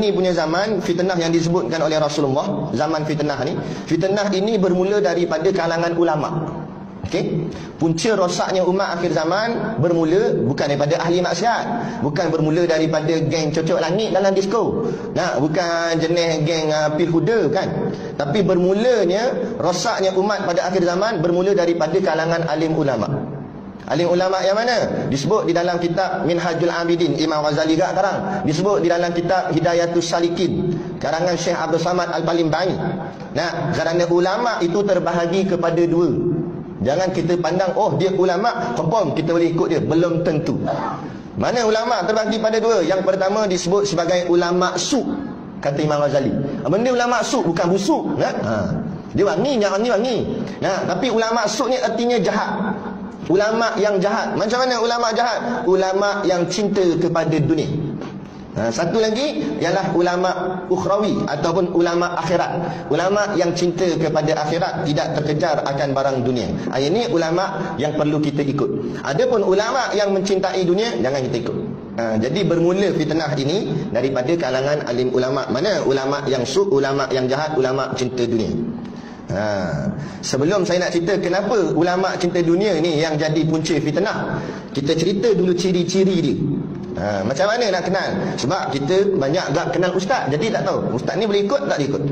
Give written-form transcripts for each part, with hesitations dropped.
ini punya zaman, fitnah yang disebutkan oleh Rasulullah, zaman fitnah ni, fitnah ini bermula daripada kalangan ulama. Okey, punca rosaknya umat akhir zaman bermula bukan daripada ahli maksiat, bukan bermula daripada geng cocok langit dalam disko. Nah, bukan jenis geng pil huda kan. Tapi bermulanya rosaknya umat pada akhir zaman bermula daripada kalangan alim ulama. Alim ulama yang mana? Disebut di dalam kitab Minhajul Abidin Imam Ghazali kat sekarang. Disebut di dalam kitab Hidayatus Salikin karangan Syekh Abdul Samad Al-Palimbai. Nah, kerana ulama itu terbahagi kepada dua. Jangan kita pandang, oh dia ulama, confirm kita boleh ikut dia. Belum tentu. Mana ulama terbahagi pada dua? Yang pertama disebut sebagai ulama su', kata Imam Ghazali. Benda ulama su' bukan busuk. Dia wangi, wangi. Nah, tapi ulama su' ni artinya jahat. Ulama yang jahat. Macam mana ulama jahat? Ulama yang cinta kepada dunia. Satu lagi ialah ulama ukhrawi ataupun ulama akhirat. Ulama yang cinta kepada akhirat, tidak terkejar akan barang dunia. Ini ulama yang perlu kita ikut. Adapun ulama yang mencintai dunia, jangan kita ikut. Jadi bermula fitnah ini daripada kalangan alim ulama. Mana ulama yang su', ulama yang jahat, ulama cinta dunia. Sebelum saya nak cerita kenapa ulama cinta dunia ni yang jadi punca fitnah, kita cerita dulu ciri-ciri dia. Macam mana nak kenal? Sebab kita banyak agak kenal ustaz, jadi tak tahu ustaz ni boleh ikut tak dia ikut,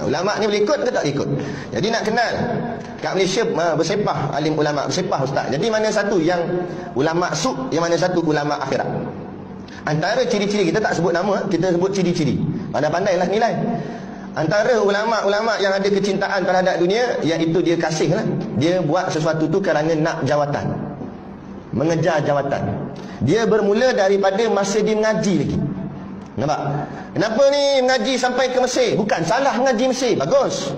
ulama ni boleh ikut ke tak dia ikut. Jadi nak kenal kat Malaysia bersepah alim ulama, bersepah ustaz. Jadi mana satu yang ulama su', yang mana satu ulama akhirat. Antara ciri-ciri, kita tak sebut nama, kita sebut ciri-ciri. Pandai-pandailah nilai. Antara ulama-ulama yang ada kecintaan terhadap dunia, iaitu dia kasih lah. Dia buat sesuatu tu kerana nak jawatan, mengejar jawatan. Dia bermula daripada masa dia mengaji lagi. Nampak? Kenapa ni mengaji sampai ke Mesir? Bukan salah mengaji Mesir, bagus.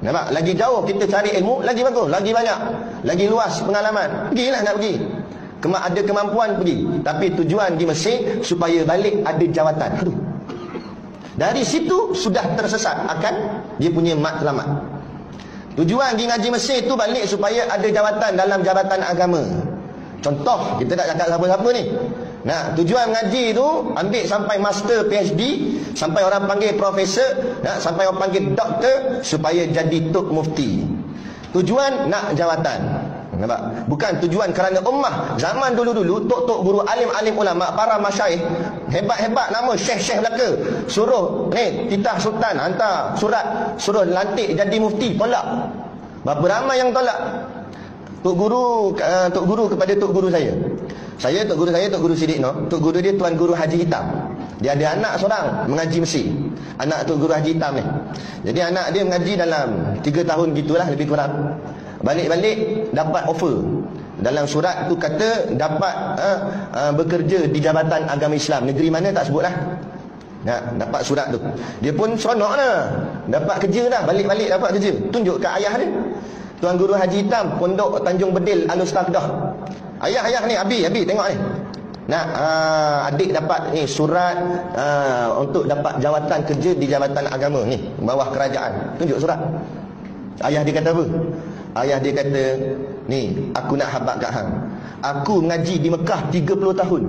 Nampak? Lagi jauh kita cari ilmu, lagi bagus, lagi banyak, lagi luas pengalaman. Pergilah nak pergi. Ada kemampuan pergi. Tapi tujuan di Mesir supaya balik ada jawatan. Aduh. Dari situ sudah tersesat akan dia punya matlamat. Tujuan pergi ngaji Mesir tu balik supaya ada jawatan dalam jabatan agama. Contoh, kita tak cakap siapa-siapa ni. Nah, tujuan ngaji tu ambil sampai master PhD, sampai orang panggil profesor, sampai orang panggil doktor supaya jadi tok mufti. Tujuan nak jawatan. Nampak? Bukan tujuan kerana ummah. Zaman dulu-dulu tok-tok guru, alim-alim ulama, para masyaikh hebat-hebat nama syekh-syekh Melaka, suruh ni titah sultan hantar surat suruh lantik jadi mufti, tolak. Berapa ramai yang tolak? Tok guru kepada tok guru saya. Tok guru Sidik no. Tok guru dia Tuan Guru Haji Hitam. Dia ada anak seorang mengaji Mesir. Anak Tok Guru Haji Hitam ni. Jadi anak dia mengaji dalam 3 tahun gitulah lebih kurang. Balik-balik dapat offer. Dalam surat tu kata dapat bekerja di Jabatan Agama Islam. Negeri mana tak sebutlah. Dapat surat tu. Dia pun seronok lah. Dapat kerja dah. Balik-balik dapat kerja. Tunjuk kat ayah dia. Tuan Guru Haji Hitam, Pondok Tanjung Bedil, Al-Ustaqdah. Ayah ni, Abi tengok ni. Adik dapat ni surat untuk dapat jawatan kerja di Jabatan Agama ni, bawah kerajaan. Tunjuk surat. Ayah dia kata apa? Ayah dia kata, ni aku nak habaq kat hang. Aku mengaji di Mekah 30 tahun.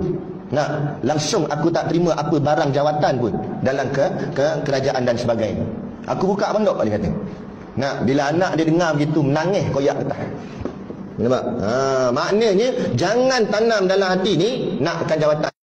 Langsung aku tak terima apa barang jawatan pun dalam ke kerajaan dan sebagainya. Aku buka pondok, dia kata. Bila anak dia dengar begitu, menangis koyak atas. Nampak? Maknanya jangan tanam dalam hati ni nakkan jawatan.